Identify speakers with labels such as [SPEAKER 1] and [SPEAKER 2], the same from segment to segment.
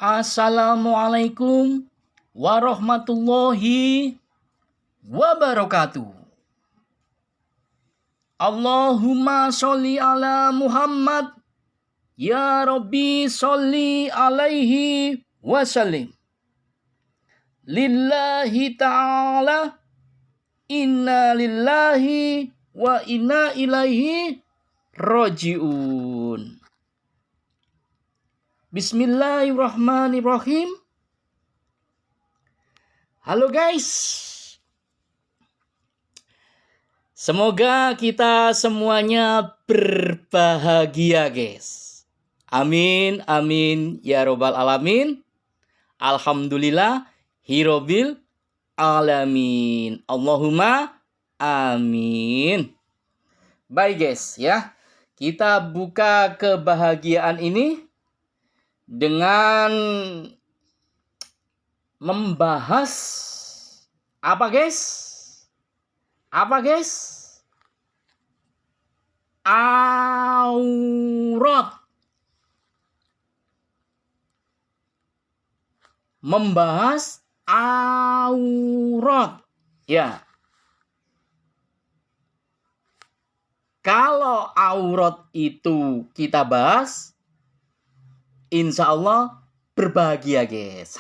[SPEAKER 1] Assalamualaikum warahmatullahi wabarakatuh. Allahumma sholli ala Muhammad. Ya Rabbi sholli alaihi wasallim. Lillahi ta'ala. Inna lillahi wa inna ilaihi raji'un. Bismillahirrahmanirrahim. Halo guys. Semoga kita semuanya berbahagia guys. Amin, amin, ya robbal alamin. Alhamdulillah, hirobil alamin. Allahumma amin. Baik guys ya. Kita buka kebahagiaan ini dengan membahas apa guys? Apa guys? Aurat. Membahas aurat. Ya. Kalau aurat itu kita bahas, insya Allah berbahagia guys.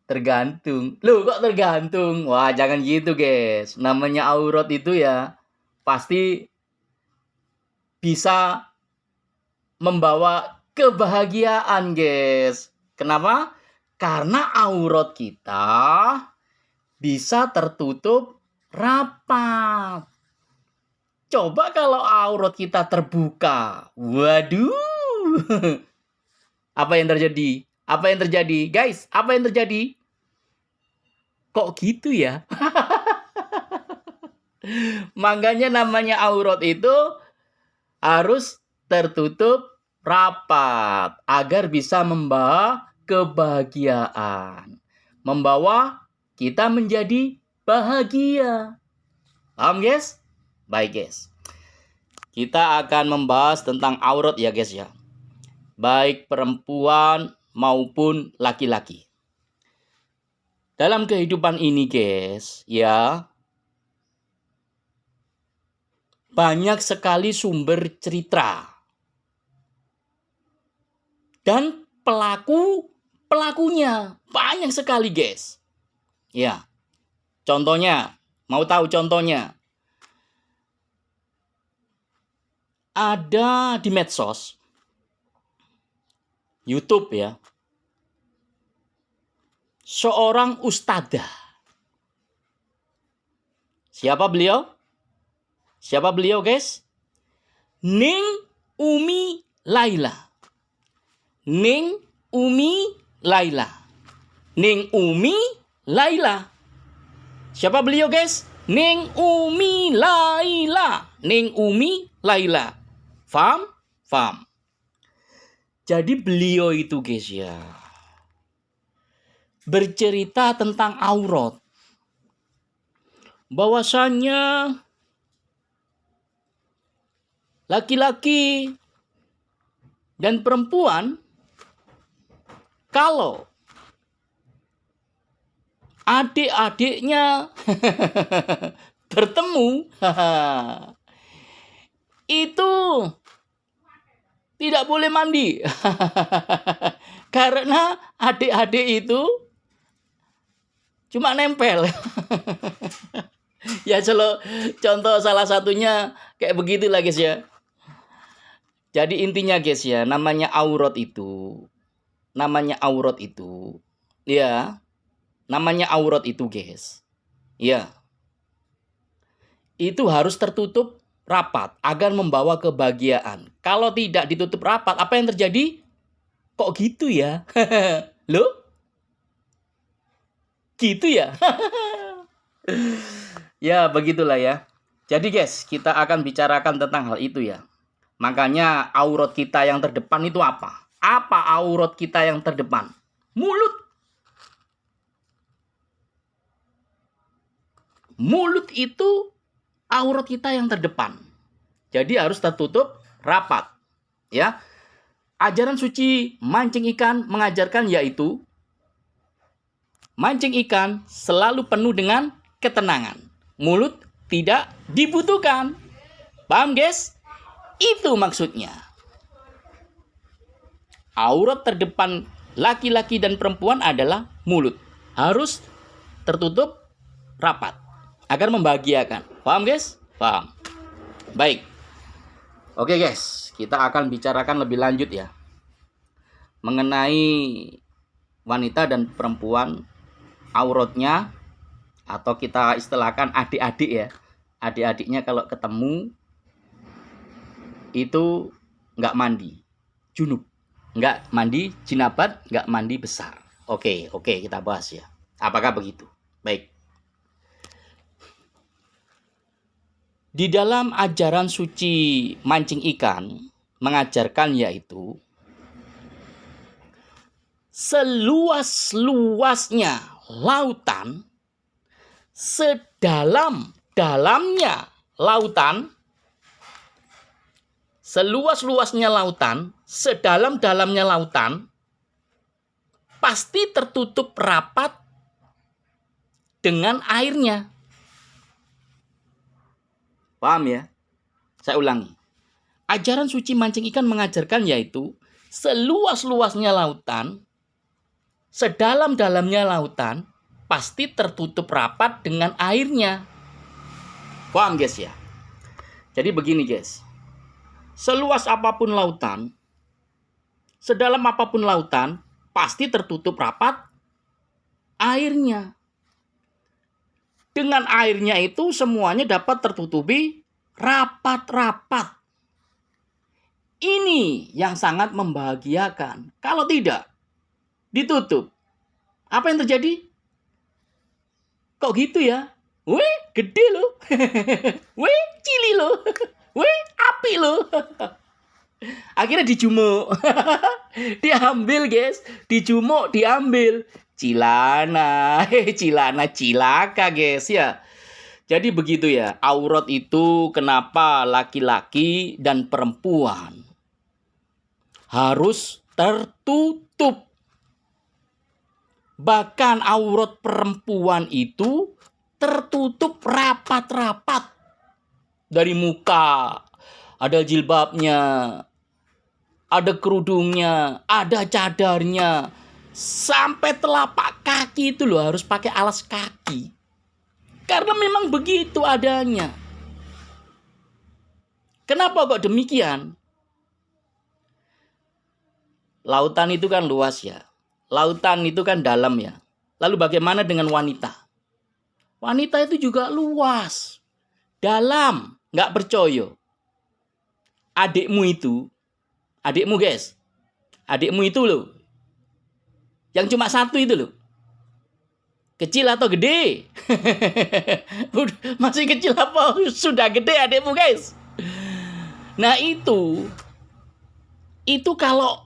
[SPEAKER 1] Tergantung. Loh kok tergantung? Wah jangan gitu guys. Namanya aurat itu ya pasti bisa membawa kebahagiaan guys. Kenapa? Karena aurat kita bisa tertutup rapat. Coba kalau aurat kita terbuka. Waduh. Apa yang terjadi? Apa yang terjadi? Guys, apa yang terjadi? Kok gitu ya? Makanya namanya aurat itu harus tertutup rapat agar bisa membawa kebahagiaan. Membawa kita menjadi bahagia. Paham guys? Baik guys. Kita akan membahas tentang aurat ya guys ya. Baik perempuan maupun laki-laki. Dalam kehidupan ini guys ya, banyak sekali sumber cerita. Dan pelakunya banyak sekali guys. Ya. Contohnya, mau tahu contohnya? Ada di medsos, YouTube ya, seorang ustadzah. Siapa beliau? Siapa beliau guys? Ning Umi Laila. Ning Umi Laila. Ning Umi Laila. Siapa beliau guys? Ning Umi Laila. Ning Umi Laila. Faham? Faham. Jadi beliau itu guys ya, bercerita tentang aurat. Bahwasannya laki-laki dan perempuan kalau adik-adiknya bertemu itu tidak boleh mandi. Karena adik-adik itu cuma nempel. Ya contoh salah satunya kayak begitulah guys ya. Jadi intinya guys ya, namanya aurat itu ya, namanya aurat itu guys. Ya. Itu harus tertutup rapat agar membawa kebahagiaan. Kalau tidak ditutup rapat, apa yang terjadi? Kok gitu ya? Loh? Gitu ya? Ya, begitulah ya. Jadi guys, kita akan bicarakan tentang hal itu ya. Makanya aurat kita yang terdepan itu apa? Apa aurat kita yang terdepan? Mulut. Mulut itu aurat kita yang terdepan. Jadi harus tertutup rapat. Ya. Ajaran suci mancing ikan mengajarkan yaitu mancing ikan selalu penuh dengan ketenangan. Mulut tidak dibutuhkan. Paham, guys? Itu maksudnya. Aurat terdepan laki-laki dan perempuan adalah mulut. Harus tertutup rapat agar membahagiakan. Paham, guys? Paham. Baik. Oke, guys, kita akan bicarakan lebih lanjut ya mengenai wanita dan perempuan, auratnya, atau kita istilahkan adik-adik ya. Adik-adiknya kalau ketemu itu nggak mandi junub, nggak mandi jinabat, nggak mandi besar. Oke, kita bahas ya. Apakah begitu? Baik. Di dalam ajaran suci mancing ikan mengajarkan yaitu seluas-luasnya lautan, sedalam-dalamnya lautan, seluas-luasnya lautan, sedalam-dalamnya lautan, pasti tertutup rapat dengan airnya. Paham ya? Saya ulangi. Ajaran suci mancing ikan mengajarkan yaitu seluas-luasnya lautan, sedalam-dalamnya lautan, pasti tertutup rapat dengan airnya. Paham, guys ya? Jadi begini, guys. Seluas apapun lautan, sedalam apapun lautan, pasti tertutup rapat airnya. Dengan airnya itu semuanya dapat tertutupi rapat-rapat. Ini yang sangat membahagiakan. Kalau tidak ditutup, apa yang terjadi? Kok gitu ya? Wih, gede loh. Wih, cili loh. Wih, api loh. Akhirnya dijumuk. Diambil, guys. Dijumuk, diambil. Cilana, cilaka, guys ya. Jadi begitu ya. Aurat itu kenapa laki-laki dan perempuan harus tertutup. Bahkan aurat perempuan itu tertutup rapat-rapat. Dari muka, ada jilbabnya, ada kerudungnya, ada cadarnya. Sampai telapak kaki itu loh harus pakai alas kaki. Karena memang begitu adanya. Kenapa kok demikian? Lautan itu kan luas ya. Lautan itu kan dalam ya. Lalu bagaimana dengan wanita? Wanita itu juga luas. Dalam. Nggak percaya. Adikmu guys. Adikmu itu loh. Yang cuma satu itu loh. Kecil atau gede? Masih kecil apa sudah gede adikmu, guys? Nah itu kalau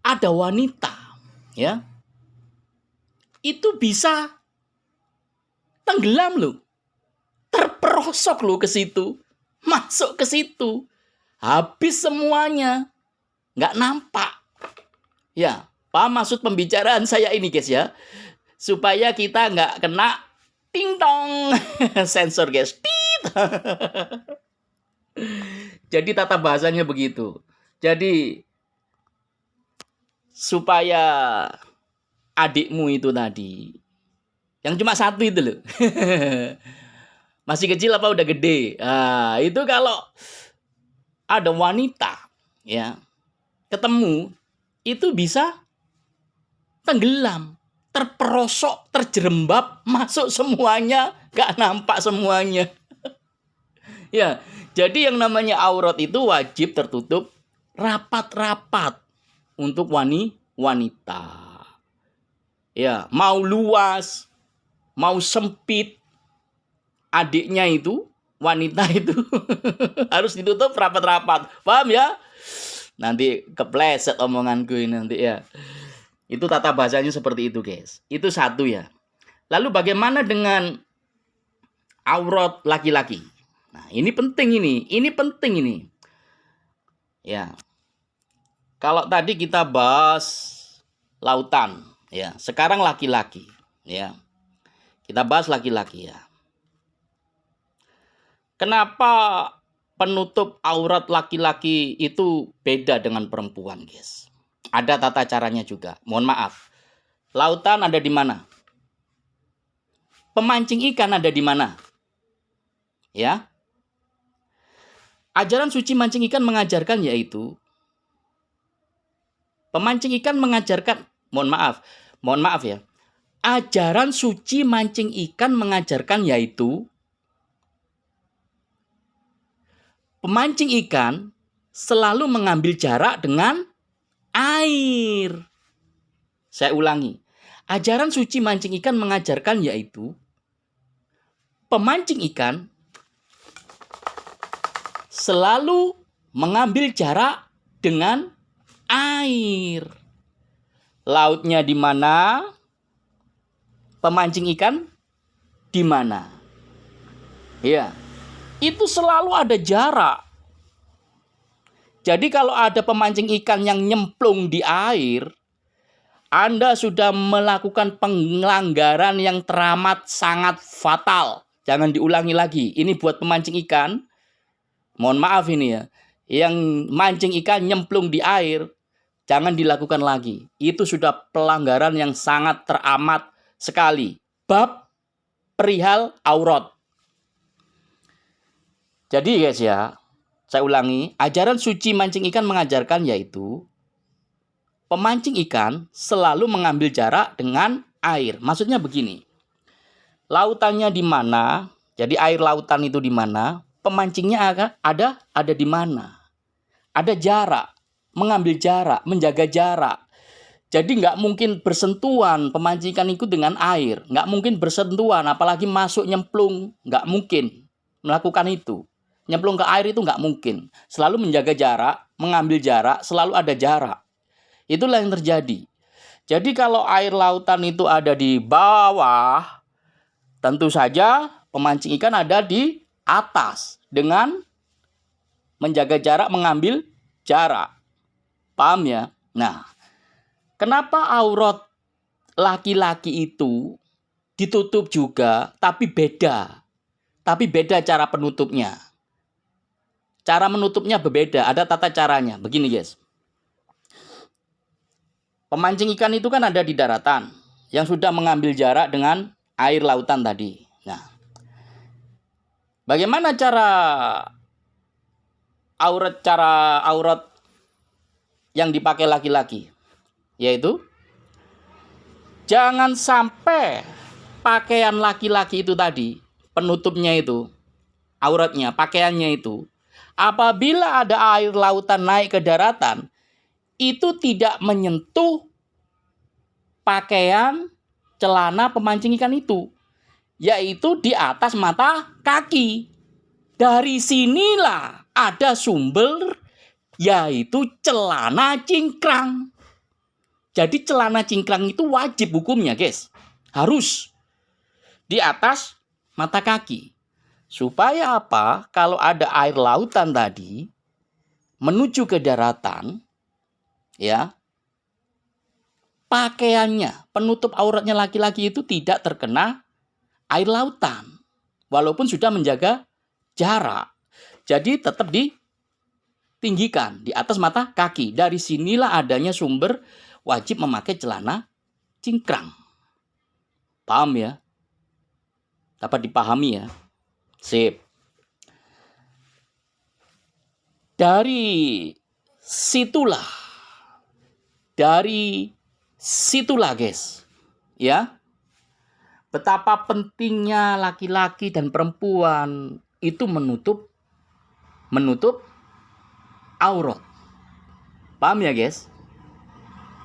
[SPEAKER 1] ada wanita ya, itu bisa tenggelam loh. Terperosok loh ke situ. Masuk ke situ. Habis semuanya. Nggak nampak. Ya. Paham maksud pembicaraan saya ini, guys ya? Supaya kita nggak kena ting tong sensor, guys. Jadi tata bahasanya begitu. Jadi supaya adikmu itu tadi yang cuma satu itu loh. Masih kecil apa udah gede? Nah, itu kalau ada wanita ya ketemu itu bisa tenggelam, terperosok, terjerembab, masuk semuanya, gak nampak semuanya. Ya, jadi yang namanya aurat itu wajib tertutup rapat-rapat untuk wanita. Ya, mau luas, mau sempit, adiknya itu, wanita itu harus ditutup rapat-rapat. Paham ya? Nanti kepleset omonganku ini nanti ya. Itu tata bahasanya seperti itu, guys. Itu satu ya. Lalu bagaimana dengan aurat laki-laki? Nah, ini penting ini. Ini penting ini. Ya. Kalau tadi kita bahas lautan, ya. Sekarang laki-laki, ya. Kita bahas laki-laki, ya. Kenapa penutup aurat laki-laki itu beda dengan perempuan, guys? Ada tata caranya juga. Mohon maaf. Lautan ada di mana? Pemancing ikan ada di mana? Ya. Ajaran suci mancing ikan mengajarkan yaitu pemancing ikan mengajarkan, mohon maaf ya. Ajaran suci mancing ikan mengajarkan yaitu pemancing ikan selalu mengambil jarak dengan air. Saya ulangi. Ajaran suci mancing ikan mengajarkan yaitu pemancing ikan selalu mengambil jarak dengan air. Lautnya di mana? Pemancing ikan di mana? Ya. Itu selalu ada jarak. Jadi kalau ada pemancing ikan yang nyemplung di air, Anda sudah melakukan pelanggaran yang teramat sangat fatal. Jangan diulangi lagi. Ini buat pemancing ikan. Mohon maaf ini ya. Yang mancing ikan nyemplung di air, jangan dilakukan lagi. Itu sudah pelanggaran yang sangat teramat sekali. Bab perihal aurat. Jadi guys ya, saya ulangi, ajaran suci mancing ikan mengajarkan yaitu pemancing ikan selalu mengambil jarak dengan air. Maksudnya begini, lautannya di mana, jadi air lautan itu di mana, pemancingnya ada di mana. Ada jarak, mengambil jarak, menjaga jarak. Jadi nggak mungkin bersentuhan pemancing ikan itu dengan air. Nggak mungkin bersentuhan, apalagi masuk nyemplung. Nggak mungkin melakukan itu. Nyemplung ke air itu nggak mungkin. Selalu menjaga jarak, mengambil jarak, selalu ada jarak. Itulah yang terjadi. Jadi kalau air lautan itu ada di bawah, tentu saja pemancing ikan ada di atas. Dengan menjaga jarak, mengambil jarak. Paham ya? Nah, kenapa aurat laki-laki itu ditutup juga, tapi beda. Tapi beda cara penutupnya. Cara menutupnya berbeda, ada tata caranya. Begini guys. Pemancing ikan itu kan ada di daratan yang sudah mengambil jarak dengan air lautan tadi. Nah, bagaimana cara aurat yang dipakai laki-laki? Yaitu jangan sampai pakaian laki-laki itu tadi, penutupnya itu, auratnya, pakaiannya itu, apabila ada air lautan naik ke daratan, itu tidak menyentuh pakaian celana pemancing ikan itu, yaitu di atas mata kaki. Dari sinilah ada sumber, yaitu celana cingkrang. Jadi celana cingkrang itu wajib hukumnya guys, harus di atas mata kaki. Supaya apa? Kalau ada air lautan tadi menuju ke daratan, ya, pakaiannya, penutup auratnya laki-laki itu tidak terkena air lautan, walaupun sudah menjaga jarak. Jadi tetap ditinggikan di atas mata kaki. Dari sinilah adanya sumber wajib memakai celana cingkrang. Paham ya? Dapat dipahami ya? Sip. Dari situlah guys, ya, betapa pentingnya laki-laki dan perempuan itu menutup aurat. Paham ya guys?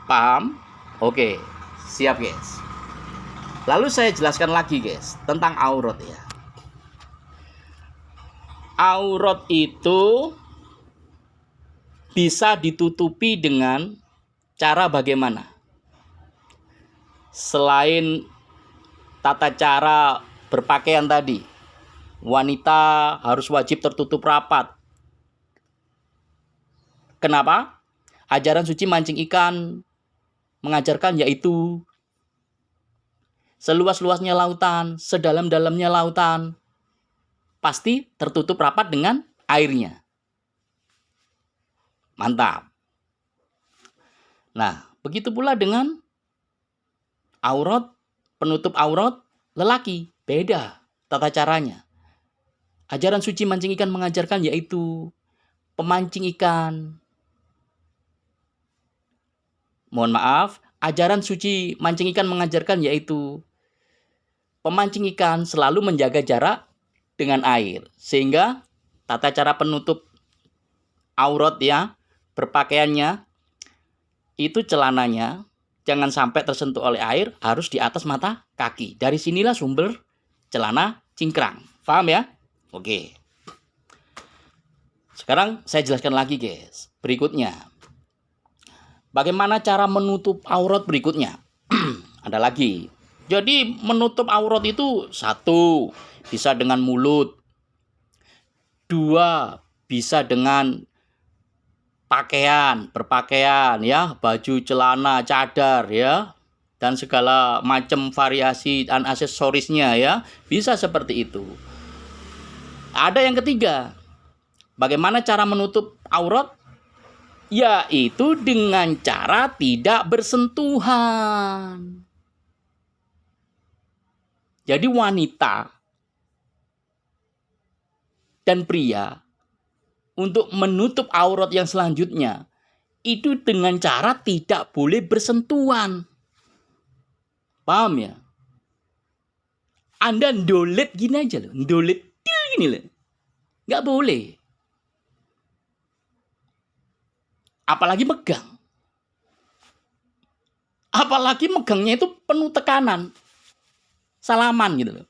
[SPEAKER 1] Paham? Oke, siap guys. Lalu saya jelaskan lagi guys tentang aurat ya. Aurat itu bisa ditutupi dengan cara bagaimana? Selain tata cara berpakaian tadi, wanita harus wajib tertutup rapat. Kenapa? Ajaran suci mancing ikan mengajarkan yaitu seluas-luasnya lautan, sedalam-dalamnya lautan, pasti tertutup rapat dengan airnya. Mantap. Nah, begitu pula dengan aurat, penutup aurat lelaki. Beda tata caranya. Ajaran suci mancing ikan mengajarkan yaitu pemancing ikan. Mohon maaf, ajaran suci mancing ikan mengajarkan yaitu pemancing ikan selalu menjaga jarak dengan air. Sehingga tata cara penutup aurat ya, berpakaiannya, itu celananya jangan sampai tersentuh oleh air, harus di atas mata kaki. Dari sinilah sumber celana cingkrang. Paham ya? Oke. Sekarang saya jelaskan lagi guys. Berikutnya. Bagaimana cara menutup aurat berikutnya? Ada lagi. Jadi menutup aurat itu 1, bisa dengan mulut. 2, bisa dengan pakaian, berpakaian ya, baju, celana, cadar ya, dan segala macam variasi dan aksesorisnya ya, bisa seperti itu. Ada yang ketiga, bagaimana cara menutup aurat? Yaitu dengan cara tidak bersentuhan. Jadi wanita dan pria untuk menutup aurat yang selanjutnya itu dengan cara tidak boleh bersentuhan. Paham ya? Anda ndolet gini aja loh, ndolet gini loh. Nggak boleh. Apalagi megang. Apalagi megangnya itu penuh tekanan. Salaman gitu loh.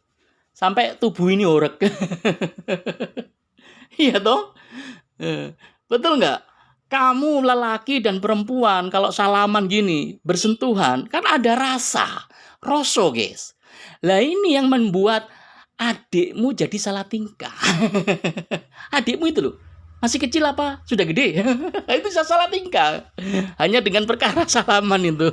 [SPEAKER 1] Sampai tubuh ini orek. Iya toh? Betul nggak? Kamu lelaki dan perempuan kalau salaman gini, bersentuhan, kan ada rasa. Roso guys. Lah ini yang membuat adikmu jadi salah tingkah. Adikmu itu loh. Masih kecil apa? Sudah gede? Itu salah tingkah. Hanya dengan perkara salaman itu.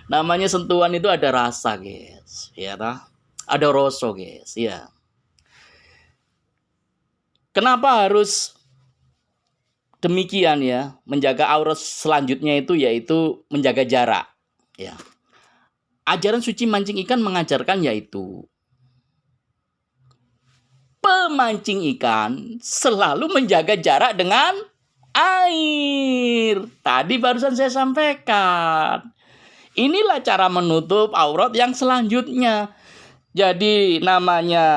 [SPEAKER 1] Namanya sentuhan itu ada rasa, guys. Ya, toh? Ada roso, guys. Ya. Kenapa harus demikian ya? Menjaga aurat selanjutnya itu yaitu menjaga jarak. Ya. Ajaran suci mancing ikan mengajarkan yaitu pemancing ikan selalu menjaga jarak dengan air. Tadi barusan saya sampaikan. Inilah cara menutup aurat yang selanjutnya. Jadi namanya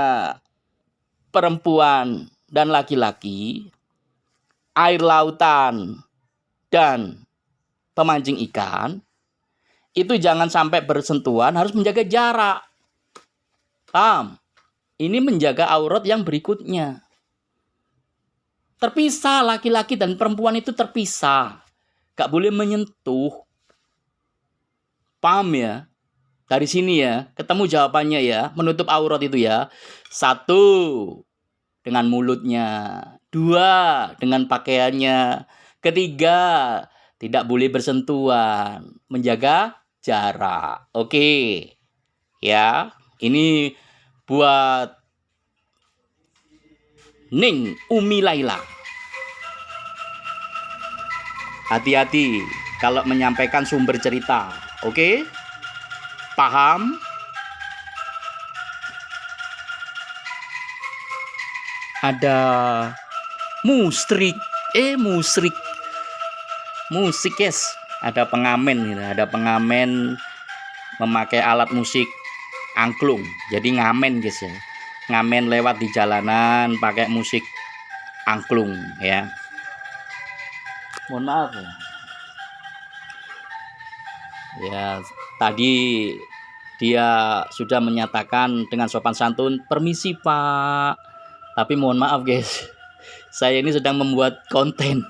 [SPEAKER 1] perempuan dan laki-laki, air lautan dan pemancing ikan, itu jangan sampai bersentuhan, harus menjaga jarak. Paham? Ini menjaga aurat yang berikutnya. Terpisah, laki-laki dan perempuan itu terpisah. Gak boleh menyentuh. Paham ya? Dari sini ya, ketemu jawabannya ya. Menutup aurat itu ya. 1, dengan mulutnya. 2, dengan pakaiannya. 3, tidak boleh bersentuhan. Menjaga jarak. Oke. Ya, ini buat Ning Umi Laila. Hati-hati kalau menyampaikan sumber cerita. Oke? Paham? Ada musrik. Musik, guys. Ada pengamen gitu. Ada pengamen memakai alat musik angklung. Jadi ngamen, guys ya. Ngamen lewat di jalanan pakai musik angklung ya. Mohon maaf ya. Ya, tadi dia sudah menyatakan dengan sopan santun, "Permisi, Pak." Tapi mohon maaf, guys. Saya ini sedang membuat konten.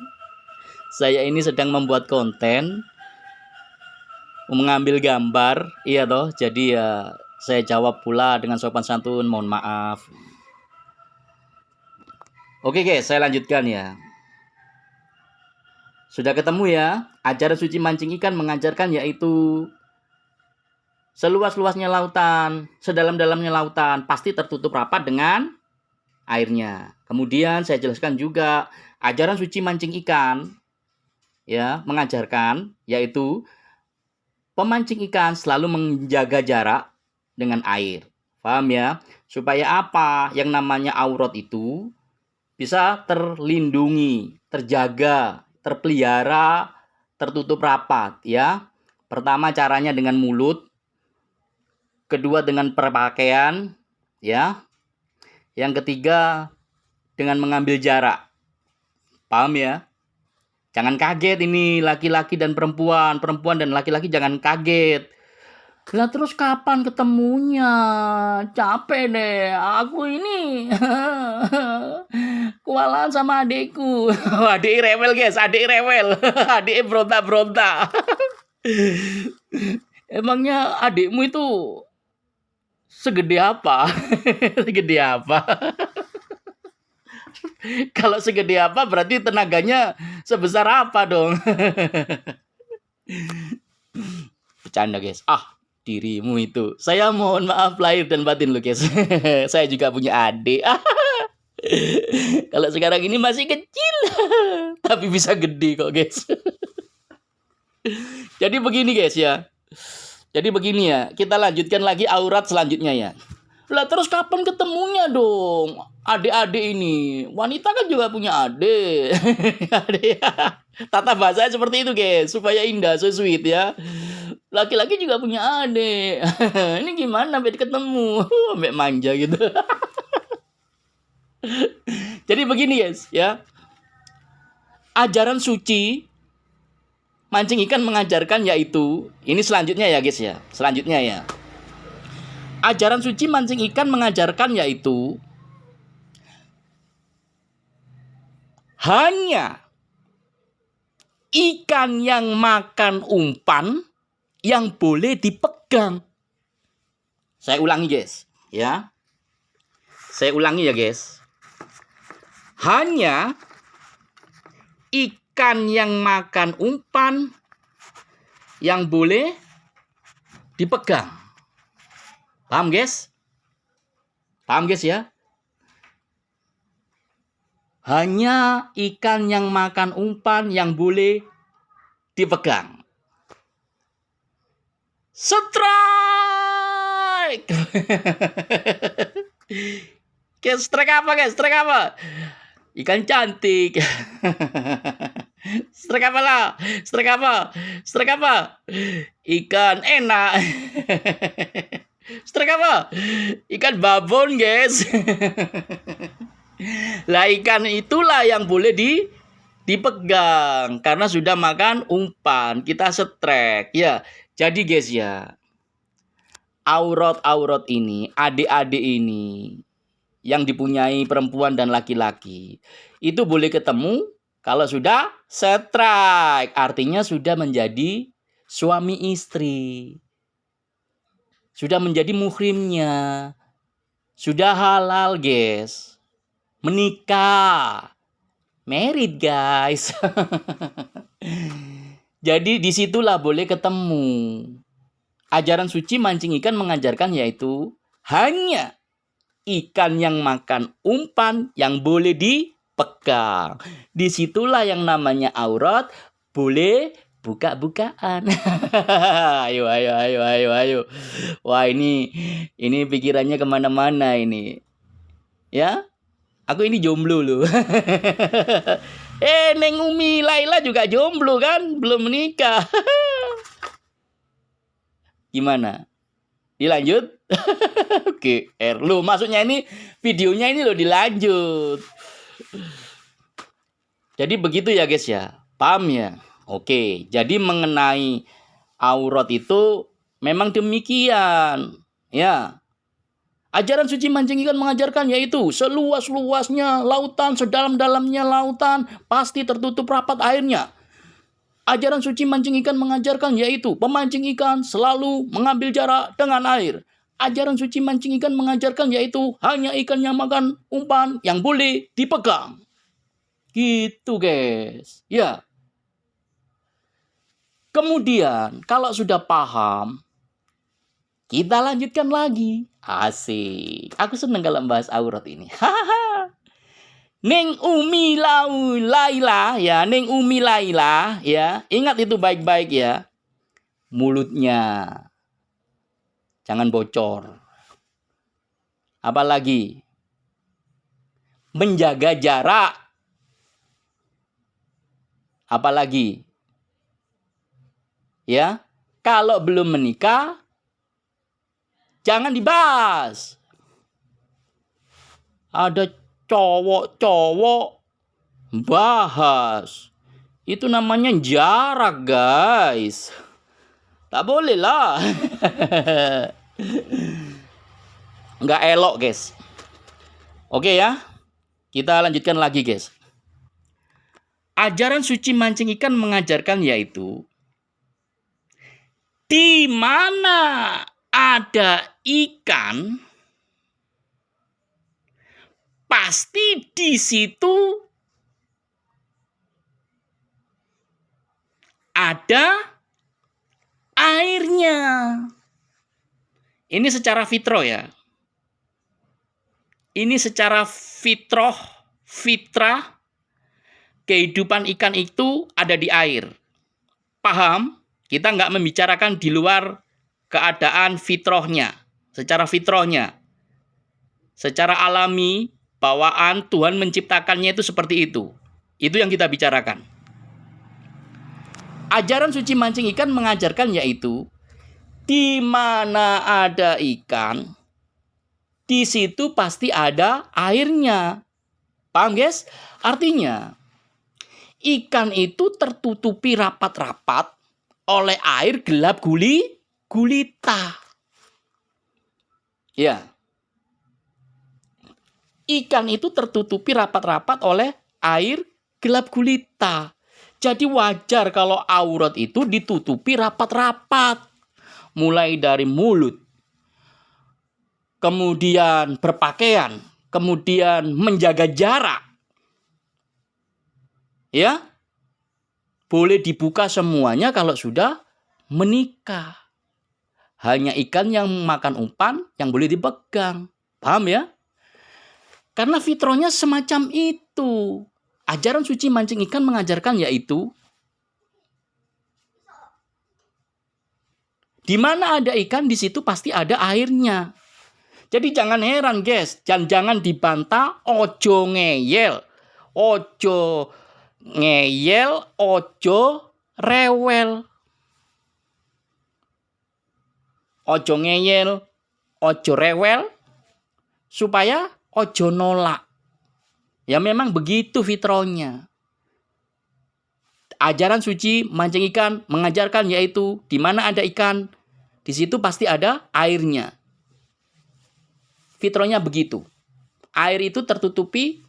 [SPEAKER 1] Mengambil gambar, iya toh. Jadi ya saya jawab pula dengan sopan santun, mohon maaf. Oke guys, saya lanjutkan ya. Sudah ketemu ya? Ajaran suci mancing ikan mengajarkan yaitu seluas-luasnya lautan, sedalam-dalamnya lautan, pasti tertutup rapat dengan airnya. Kemudian saya jelaskan juga ajaran suci mancing ikan ya, mengajarkan yaitu pemancing ikan selalu menjaga jarak dengan air. Paham ya? Supaya apa? Yang namanya aurat itu bisa terlindungi, terjaga, terpelihara, tertutup rapat ya. Pertama caranya dengan mulut, kedua dengan perpakaian ya. Yang ketiga dengan mengambil jarak. Paham ya? Jangan kaget ini laki-laki dan perempuan, perempuan dan laki-laki jangan kaget. Lah terus kapan ketemunya? Capek deh, aku ini kewalahan sama adikku. Adik rewel guys, adik rewel. Adik berontak-berontak. Emangnya adikmu itu segede apa? Segede apa? Kalau segede apa berarti tenaganya sebesar apa dong? Bercanda guys. Dirimu itu. Saya mohon maaf lahir dan batin lo guys. Saya juga punya adik. Kalau sekarang ini masih kecil. Tapi bisa gede kok guys. Jadi begini guys ya. Jadi begini ya. Kita lanjutkan lagi aurat selanjutnya ya. Lah terus kapan ketemunya dong? Adik-adik ini. Wanita kan juga punya adik. Tata bahasanya seperti itu guys. Supaya indah, so sweet ya. Laki-laki juga punya adik. Ini gimana sampai ketemu? Sampai manja gitu. Jadi begini guys ya. Ajaran suci mancing ikan mengajarkan yaitu, ini selanjutnya ya guys ya. Selanjutnya ya. Ajaran suci mancing ikan mengajarkan yaitu hanya ikan yang makan umpan yang boleh dipegang. Saya ulangi guys ya. Saya ulangi ya guys. Hanya ikan yang makan umpan yang boleh dipegang. Paham guys? Paham guys ya? Hanya ikan yang makan umpan yang boleh dipegang. Strike! Guys, strike apa guys? Strike apa? Ikan cantik. Strike apa lah? Strike apa? Strike apa? Ikan enak. Strike apa? Ikan babon guys. Lah ikan itulah yang boleh dipegang karena sudah makan umpan. Kita strike ya. Jadi guys ya, aurat-aurat ini, adik-adik ini yang dipunyai perempuan dan laki-laki itu boleh ketemu kalau sudah strike. Artinya sudah menjadi suami istri. Sudah menjadi muhrimnya. Sudah halal guys. Menikah. Married guys. Jadi disitulah boleh ketemu. Ajaran suci mancing ikan mengajarkan yaitu hanya ikan yang makan umpan yang boleh dipegang. Disitulah yang namanya aurat boleh buka-bukaan. Ayo. Wah ini pikirannya kemana-mana ini. Ya, aku ini jomblo loh. Neng Umi Laila juga jomblo kan, belum menikah. Gimana? Dilanjut? Oke, lo maksudnya ini videonya ini lo dilanjut. Jadi begitu ya guys ya, paham ya? Oke, jadi mengenai aurat itu memang demikian ya. Ajaran suci mancing ikan mengajarkan yaitu seluas-luasnya lautan, sedalam-dalamnya lautan, pasti tertutup rapat airnya. Ajaran suci mancing ikan mengajarkan yaitu pemancing ikan selalu mengambil jarak dengan air. Ajaran suci mancing ikan mengajarkan yaitu hanya ikan yang makan umpan yang boleh dipegang. Gitu guys. Ya. Kemudian kalau sudah paham, kita lanjutkan lagi. Asik. Aku seneng kalau bahas aurat ini. Ning umi laila ya, ning umi laila ya. Ingat itu baik-baik ya. Mulutnya jangan bocor. Apalagi menjaga jarak. Apalagi ya, kalau belum menikah jangan dibahas. Ada cowok-cowok bahas. Itu namanya jarak, guys. Tak boleh lah. Nggak elok, guys. Oke ya. Kita lanjutkan lagi, guys. Ajaran suci mancing ikan mengajarkan yaitu di mana ada ikan pasti di situ ada airnya. Ini secara fitrah ya. Ini secara fitrah kehidupan ikan itu ada di air. Paham? Kita nggak membicarakan di luar keadaan fitrahnya. Secara fitrahnya. Secara alami, bawaan Tuhan menciptakannya itu seperti itu. Itu yang kita bicarakan. Ajaran suci mancing ikan mengajarkan yaitu di mana ada ikan, di situ pasti ada airnya. Paham, guys? Artinya ikan itu tertutupi rapat-rapat oleh air gelap gulita. Ya. Ikan itu tertutupi rapat-rapat oleh air gelap gulita. Jadi wajar kalau aurat itu ditutupi rapat-rapat. Mulai dari mulut, kemudian berpakaian, kemudian menjaga jarak. Ya, boleh dibuka semuanya kalau sudah menikah. Hanya ikan yang makan umpan yang boleh dipegang. Paham ya? Karena fitrahnya semacam itu. Ajaran suci mancing ikan mengajarkan yaitu di mana ada ikan di situ pasti ada airnya. Jadi jangan heran, guys. Jangan dibantah, ojo ngeyel. Ojo ngeyel, ojo rewel. Ojo ngeyel, ojo rewel, supaya ojo nolak. Ya memang begitu fitrahnya. Ajaran suci mancing ikan mengajarkan yaitu di mana ada ikan, di situ pasti ada airnya. Fitrahnya begitu. Air itu tertutupi,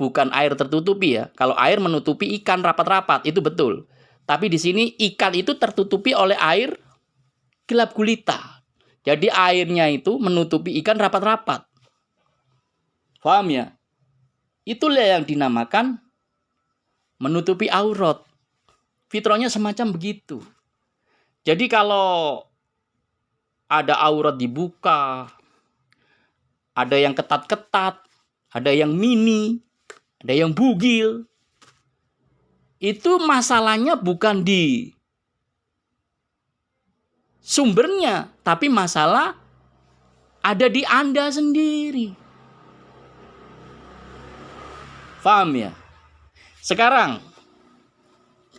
[SPEAKER 1] bukan air tertutupi ya. Kalau air menutupi ikan rapat-rapat, itu betul. Tapi di sini ikan itu tertutupi oleh air gelap gulita. Jadi airnya itu menutupi ikan rapat-rapat. Paham ya? Itulah yang dinamakan menutupi aurat. Fitrahnya semacam begitu. Jadi kalau ada aurat dibuka, ada yang ketat-ketat, ada yang mini, ada yang bugil. Itu masalahnya bukan di sumbernya, tapi masalah ada di Anda sendiri. Paham ya? Sekarang,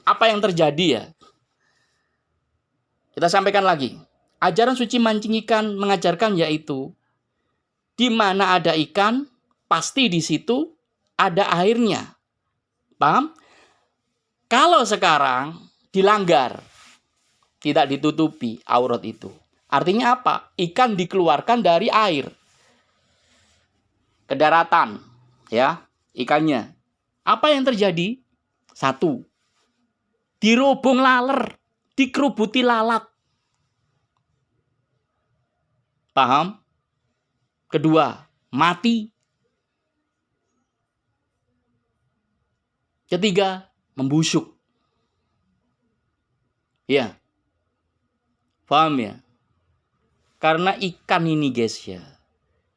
[SPEAKER 1] apa yang terjadi ya? Kita sampaikan lagi. Ajaran suci mancing ikan mengajarkan yaitu di mana ada ikan, pasti di situ ada airnya. Paham? Kalau sekarang dilanggar, tidak ditutupi aurat itu. Artinya apa? Ikan dikeluarkan dari air ke daratan, ya, ikannya. Apa yang terjadi? Satu, dirobong laler, dikerubuti lalat. Paham? Kedua, mati. Ketiga, membusuk. Ya, paham ya? Karena ikan ini guys ya,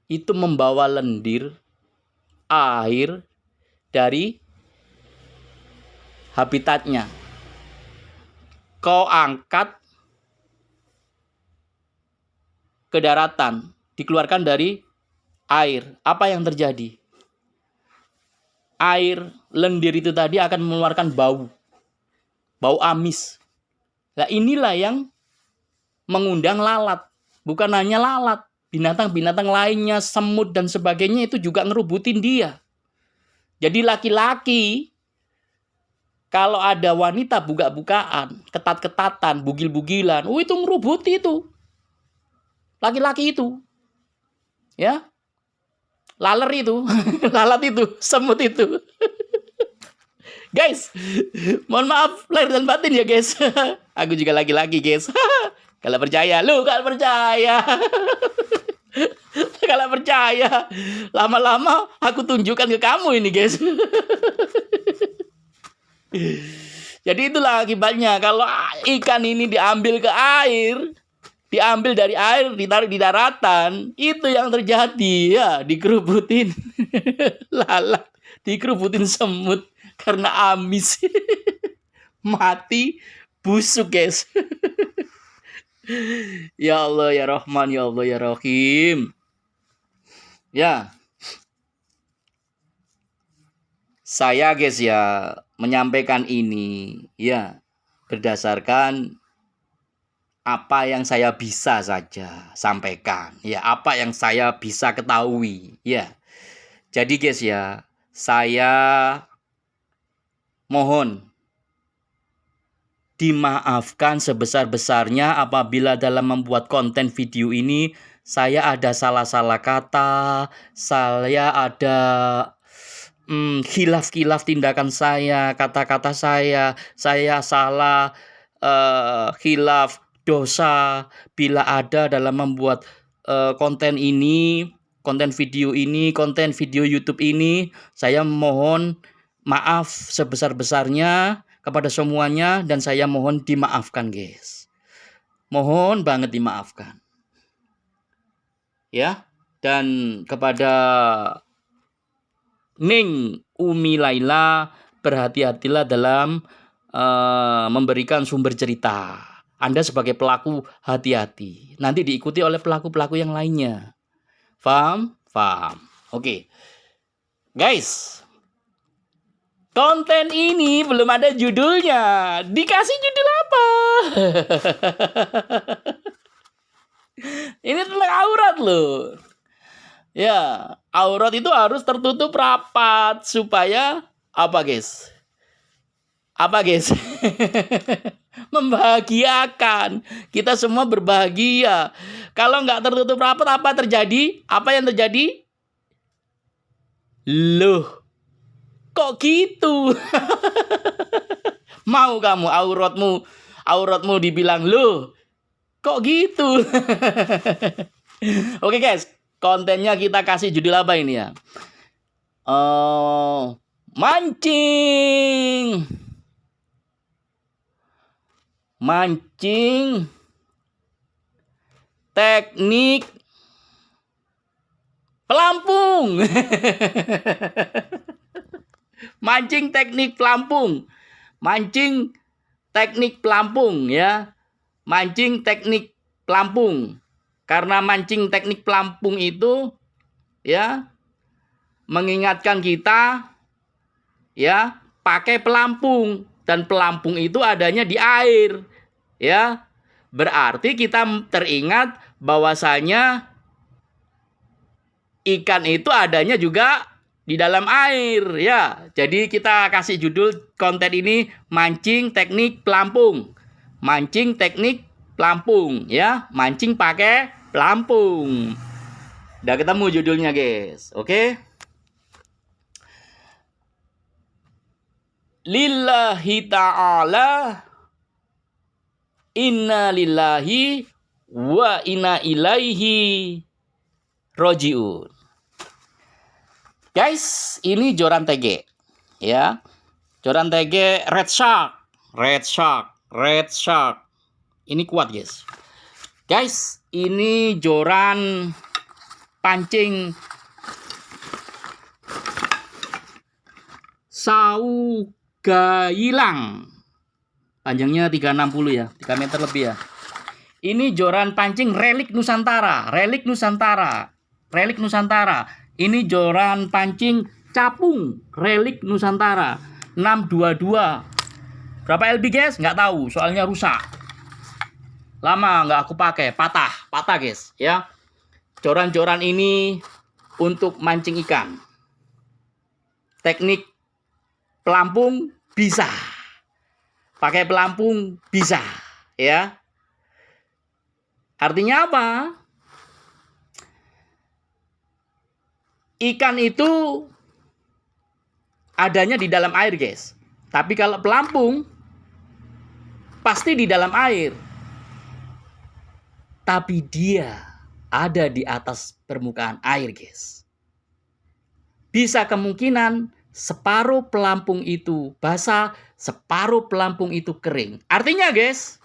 [SPEAKER 1] itu membawa lendir air dari habitatnya. Kau angkat ke daratan, dikeluarkan dari air. Apa yang terjadi? Air lendir itu tadi akan mengeluarkan bau amis. Nah, inilah yang mengundang lalat. Bukan hanya lalat, binatang-binatang lainnya, semut dan sebagainya itu juga ngerubutin dia. Jadi laki-laki, kalau ada wanita buka-bukaan, ketat-ketatan, bugil-bugilan, itu ngerubuti itu. Laki-laki itu. Ya. Laler itu, lalat itu, semut itu. Guys, mohon maaf lahir dan batin ya guys. Aku juga laki-laki guys. Kalau percaya, lu kalau percaya. Kalau percaya, lama-lama aku tunjukkan ke kamu ini guys. Jadi itulah akibatnya kalau ikan ini diambil ke air, diambil dari air, ditarik di daratan, itu yang terjadi ya, dikerubutin lalat, dikerubutin semut karena amis. Mati, busuk guys. Ya Allah ya Rahman, ya Allah ya Rahim. Ya. Saya guys ya menyampaikan ini ya berdasarkan apa yang saya bisa saja sampaikan. Ya, apa yang saya bisa ketahui. Ya. Jadi guys ya, saya mohon dimaafkan sebesar-besarnya apabila dalam membuat konten video ini saya ada salah-salah kata, saya ada khilaf-khilaf tindakan saya, kata-kata saya salah, khilaf, dosa bila ada dalam membuat konten ini, konten video ini, konten video YouTube ini. Saya mohon maaf sebesar-besarnya kepada semuanya dan saya mohon dimaafkan guys. Mohon banget dimaafkan. Ya, dan kepada Ning Umi Laila, berhati-hatilah dalam memberikan sumber cerita. Anda sebagai pelaku hati-hati. Nanti diikuti oleh pelaku-pelaku yang lainnya. Paham? Paham. Oke. Guys, konten ini belum ada judulnya. Dikasih judul apa? Ini tentang aurat loh. Ya, aurat itu harus tertutup rapat supaya apa guys? Apa guys? Membahagiakan. Kita semua berbahagia. Kalau nggak tertutup rapat, apa terjadi? Apa yang terjadi? Loh, kok gitu? Mau kamu auratmu dibilang loh, kok gitu? Oke guys, kontennya kita kasih judul apa ini ya? Mancing teknik pelampung. Mancing teknik pelampung. Mancing teknik pelampung ya. Mancing teknik pelampung. Karena mancing teknik pelampung itu ya mengingatkan kita ya pakai pelampung, dan pelampung itu adanya di air. Ya. Berarti kita teringat bahwasanya ikan itu adanya juga di dalam air ya. Jadi kita kasih judul konten ini mancing teknik pelampung. Mancing teknik pelampung ya, mancing pakai pelampung. Udah ketemu judulnya guys. Oke? Lillahi ta'ala, inna lillahi wa inna ilaihi roji'un. Guys, ini joran TG ya. Joran TG Red Shark. Red Shark. Ini kuat, guys. Guys, ini joran pancing Saugailang. Panjangnya 360 ya, 3 meter lebih ya. Ini joran pancing Relik Nusantara. Relik Nusantara. Relik Nusantara. Ini joran pancing capung Relik Nusantara. 622. Berapa LB, guys? Nggak tahu, soalnya rusak. Lama nggak aku pakai, patah guys ya. Joran-joran ini untuk mancing ikan. Teknik pelampung bisa, pakai pelampung bisa, ya. Artinya apa? Ikan itu adanya di dalam air, guys. Tapi kalau pelampung pasti di dalam air. Tapi dia ada di atas permukaan air, guys. Bisa kemungkinan separuh pelampung itu basah, separuh pelampung itu kering. Artinya, guys,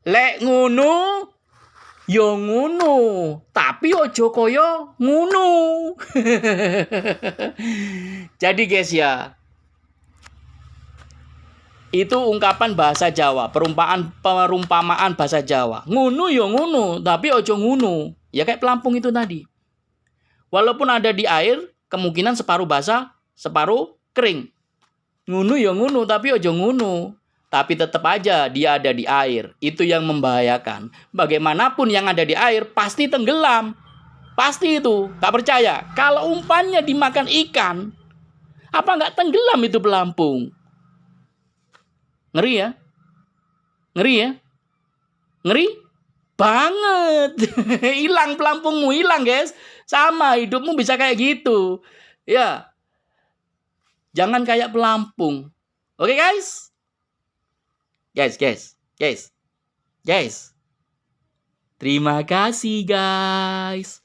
[SPEAKER 1] lek ngono yo ngono, tapi ojo koyo ngono. Jadi, guys ya, itu ungkapan bahasa Jawa, perumpamaan bahasa Jawa. Ngunu yo ngunu, tapi ojo ngunu. Ya kayak pelampung itu tadi. Walaupun ada di air, kemungkinan separuh basah, separuh kering. Ngunu yo ngunu, tapi ojo ngunu. Tapi tetap aja dia ada di air. Itu yang membahayakan. Bagaimanapun yang ada di air pasti tenggelam. Pasti itu. Gak percaya? Kalau umpannya dimakan ikan, apa nggak tenggelam itu pelampung? Ngeri ya? Ngeri ya? Ngeri banget. Hilang pelampungmu, hilang, guys. Sama, hidupmu bisa kayak gitu. Ya. Jangan kayak pelampung. Oke, guys? Guys. Terima kasih, guys.